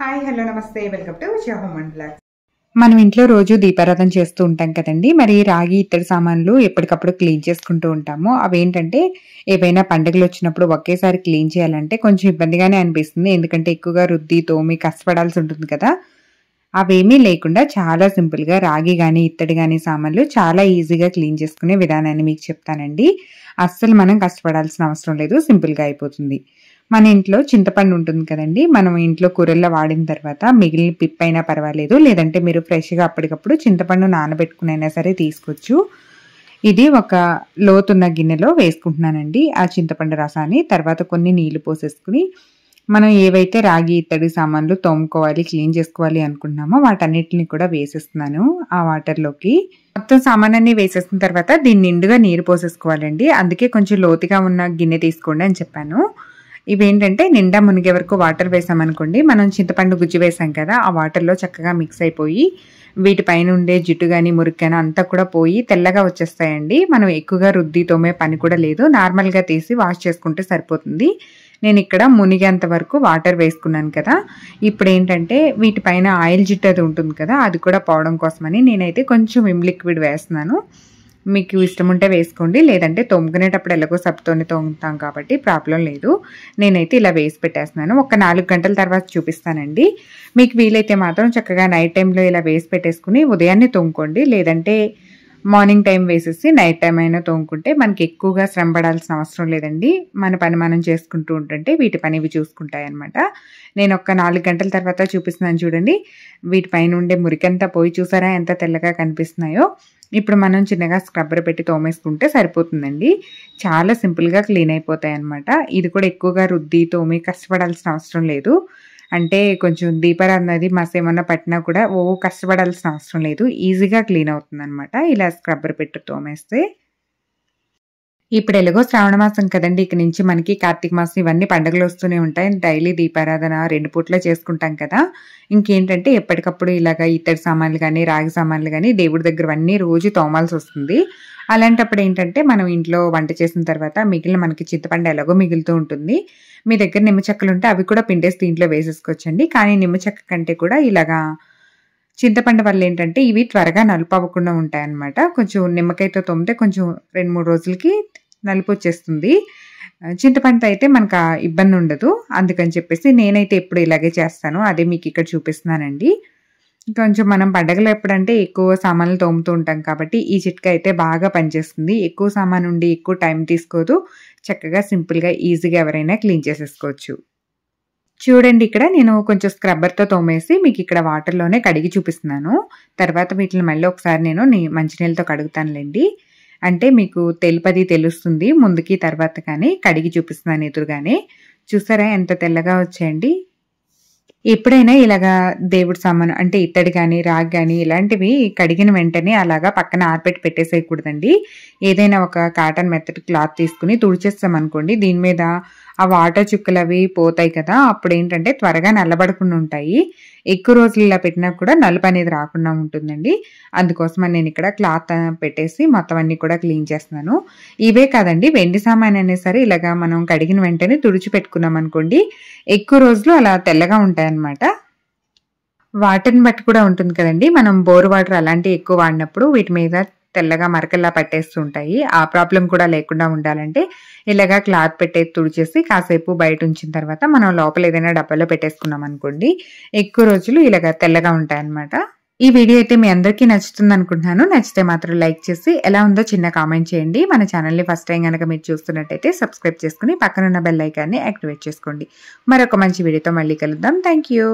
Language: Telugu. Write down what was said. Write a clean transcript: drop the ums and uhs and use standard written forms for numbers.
హాయ్ హలో నమస్తే welcome to Vijaya home and blogs. మనం ఇంట్లో రోజు దీపారాధన చేస్తూ ఉంటాం కదండి. మరి రాగి ఇత్తడి సామాన్లు ఎప్పటికప్పుడు క్లీన్ చేసుకుంటూ ఉంటాము. అవేంటంటే ఏవైనా పండుగలు వచ్చినప్పుడు ఒకేసారి క్లీన్ చేయాలంటే కొంచెం ఇబ్బందిగానే అనిపిస్తుంది. ఎందుకంటే ఎక్కువగా రుద్ది తోమి కష్టపడాల్సి ఉంటుంది కదా. అవేమీ లేకుండా చాలా సింపుల్గా రాగి కానీ ఇత్తడి కానీ సామాన్లు చాలా ఈజీగా క్లీన్ చేసుకునే విధానాన్ని మీకు చెప్తానండి. అస్సలు మనం కష్టపడాల్సిన అవసరం లేదు, సింపుల్గా అయిపోతుంది. మన ఇంట్లో చింతపండు ఉంటుంది కదండి. మనం ఇంట్లో కూరల్లో వాడిన తర్వాత మిగిలిన పిప్ అయినా పర్వాలేదు, లేదంటే మీరు ఫ్రెష్గా అప్పటికప్పుడు చింతపండు నానబెట్టుకునైనా సరే తీసుకోవచ్చు. ఇది ఒక లోతున్న గిన్నెలో వేసుకుంటున్నానండి ఆ చింతపండు రసాన్ని. తర్వాత కొన్ని నీళ్లు పోసేసుకుని మనం ఏవైతే రాగి ఇత్తడి సామాన్లు తోముకోవాలి క్లీన్ చేసుకోవాలి అనుకుంటున్నామో వాటన్నిటిని కూడా వేసేస్తున్నాను ఆ వాటర్లోకి. మొత్తం సామాన్యాన్ని వేసేసిన తర్వాత దీన్ని నిండుగా నీరు పోసేసుకోవాలండి. అందుకే కొంచెం లోతుగా ఉన్న గిన్నె తీసుకోండి అని చెప్పాను. ఇవేంటంటే నిండా మునిగే వరకు వాటర్ వేసామనుకోండి, మనం చింతపండు గుజ్జు వేసాం కదా, ఆ వాటర్లో చక్కగా మిక్స్ అయిపోయి వీటిపైన ఉండే జిడ్డు కానీ మురికి కానీ అంతా కూడా పోయి తెల్లగా వచ్చేస్తాయండి. మనం ఎక్కువగా రుద్ది తోమే పని కూడా లేదు, నార్మల్గా తీసి వాష్ చేసుకుంటే సరిపోతుంది. నేను ఇక్కడ మునిగేంత వరకు వాటర్ వేసుకున్నాను కదా. ఇప్పుడు ఏంటంటే వీటిపైన ఆయిల్ జిడ్డు అది ఉంటుంది కదా, అది కూడా పోవడం కోసమని నేనైతే కొంచెం విమ్ లిక్విడ్ వేస్తున్నాను. మీకు ఇష్టం ఉంటే వేసుకోండి, లేదంటే తోముకునేటప్పుడు ఎలాగో సబ్బుతోనే తోముతాం కాబట్టి ప్రాబ్లం లేదు. నేనైతే ఇలా వేసి పెట్టేస్తున్నాను. ఒక 4 గంటల తర్వాత చూపిస్తానండి. మీకు వీలైతే మాత్రం చక్కగా నైట్ టైంలో ఇలా వేసి పెట్టేసుకుని ఉదయాన్నే తోముకోండి, లేదంటే మార్నింగ్ టైం వేసేసి నైట్ టైం అయినా తోముకుంటే మనకి ఎక్కువగా శ్రమ పడాల్సిన అవసరం లేదండి. మన పని మనం చేసుకుంటూ ఉంటుంటే వీటి పని ఇవి చూసుకుంటాయి అనమాట. నేను ఒక 4 గంటల తర్వాత చూపిస్తున్నాను చూడండి. వీటిపైన ఉండే మురికంతా పోయి చూసారా ఎంత తెల్లగా కనిపిస్తున్నాయో. ఇప్పుడు మనం చిన్నగా స్క్రబ్బర్ పెట్టి తోమేసుకుంటే సరిపోతుందండి. చాలా సింపుల్గా క్లీన్ అయిపోతాయి అన్నమాట. ఇది కూడా ఎక్కువగా రుద్ది తోమి కష్టపడాల్సిన అవసరం లేదు. అంటే కొంచెం దీపారాధన అది మస్ ఏమన్నా పట్టినా కూడా కష్టపడాల్సిన అవసరం లేదు, ఈజీగా క్లీన్ అవుతుంది అనమాట ఇలా స్క్రబ్బర్ పెట్టి తోమేస్తే. ఇప్పుడు ఎలాగో శ్రావణ మాసం కదండి, ఇక నుంచి మనకి కార్తీక మాసం ఇవన్నీ పండుగలు వస్తూనే ఉంటాయి. డైలీ దీపారాధన 2 పూట్ల చేసుకుంటాం కదా. ఇంకేంటంటే ఎప్పటికప్పుడు ఇలాగ ఇత్తడి సామాన్లు కానీ రాగి సామాన్లు కానీ దేవుడి దగ్గర అన్నీ రోజు తోమాల్సి వస్తుంది. అలాంటప్పుడు ఏంటంటే మనం ఇంట్లో వంట చేసిన తర్వాత మిగిలిన మనకి చింతపండు ఎలాగో మిగులుతూ ఉంటుంది. మీ దగ్గర నిమ్మ చెక్కలు ఉంటే అవి కూడా పిండేసి దీంట్లో వేసేసుకోవచ్చండి. కానీ నిమ్మ చెక్క కంటే కూడా ఇలాగా చింతపండు వల్ల ఏంటంటే ఇవి త్వరగా నలుపు అవ్వకుండా ఉంటాయన్నమాట. కొంచెం నిమ్మకాయతో తోమితే కొంచెం 2-3 రోజులకి నలుపు వచ్చేస్తుంది. చింతపండుతో అయితే మనకు ఆ ఇబ్బంది ఉండదు. అందుకని చెప్పేసి నేనైతే ఎప్పుడు ఇలాగే చేస్తాను, అదే మీకు ఇక్కడ చూపిస్తున్నానండి. కొంచెం మనం పండగలు ఎప్పుడంటే ఎక్కువ సామాన్లు తోముతూ ఉంటాం కాబట్టి ఈ చిట్కా అయితే బాగా పనిచేస్తుంది. ఎక్కువ సామాన్ ఉండి ఎక్కువ టైం తీసుకోదు, చక్కగా సింపుల్గా ఈజీగా ఎవరైనా క్లీన్ చేసేసుకోవచ్చు. చూడండి ఇక్కడ నేను కొంచెం స్క్రబ్బర్తో తోమేసి మీకు ఇక్కడ వాటర్లోనే కడిగి చూపిస్తున్నాను. తర్వాత వీటిని మళ్ళీ ఒకసారి నేను మంచినీళ్ళతో కడుగుతానులేండి. అంటే మీకు తెలుస్తుంది ముందుకి తర్వాత కానీ కడిగి చూపిస్తున్నాను ఎదురుగానే. చూసారా ఎంత తెల్లగా వచ్చాయండి. ఎప్పుడైనా ఇలాగా దేవుడి సామాను అంటే ఇత్తడి కానీ రాగి కానీ ఇలాంటివి కడిగిన వెంటనే అలాగా పక్కన ఆరపెట్టి పెట్టేసేయకూడదండి. ఏదైనా ఒక కాటన్ మెత్తటి క్లాత్ తీసుకుని తుడిచేస్తామనుకోండి, దీని మీద ఆ వాటర్ చుక్కలు అవి పోతాయి కదా, అప్పుడు ఏంటంటే త్వరగా నల్లబడకుండా ఉంటాయి. ఎక్కువ రోజులు ఇలా పెట్టినా కూడా నలుపు అనేది రాకుండా ఉంటుందండి. అందుకోసమని నేను ఇక్కడ క్లాత్ పెట్టేసి మొత్తం అన్ని కూడా క్లీన్ చేస్తున్నాను. ఇవే కాదండి, వెండి సామాన్ అయినా సరే ఇలాగా మనం కడిగిన వెంటనే తుడిచి పెట్టుకున్నాం అనుకోండి, ఎక్కువ రోజులు అలా తెల్లగా ఉంటాయన్నమాట. వాటర్ని బట్టి కూడా ఉంటుంది కదండి. మనం బోర్ వాటర్ అలాంటివి ఎక్కువ వాడినప్పుడు వీటి మీద తెల్లగా మరకల్లా పట్టేస్తుంటాయి. ఆ ప్రాబ్లం కూడా లేకుండా ఉండాలంటే ఇలాగా క్లాత్ పెట్టేసి తుడిచేసి కాసేపు బయట ఉంచిన తర్వాత మనం లోపల ఏదైనా డబ్బాలో పెట్టేసుకున్నాం అనుకోండి, ఎక్కువ రోజులు ఇలాగా తెల్లగా ఉంటాయన్నమాట. ఈ వీడియో అయితే మీ అందరికీ నచ్చుతుంది అనుకుంటున్నాను. నచ్చితే మాత్రం లైక్ చేసి ఎలా ఉందో చిన్న కామెంట్ చేయండి. మన ఛానల్ని ఫస్ట్ టైం కనుక మీరు చూస్తున్నట్టయితే సబ్స్క్రైబ్ చేసుకుని పక్కనున్న బెల్ ఐకాన్ని యాక్టివేట్ చేసుకోండి. మరొక మంచి వీడియోతో మళ్ళీ కలుద్దాం. Thank you.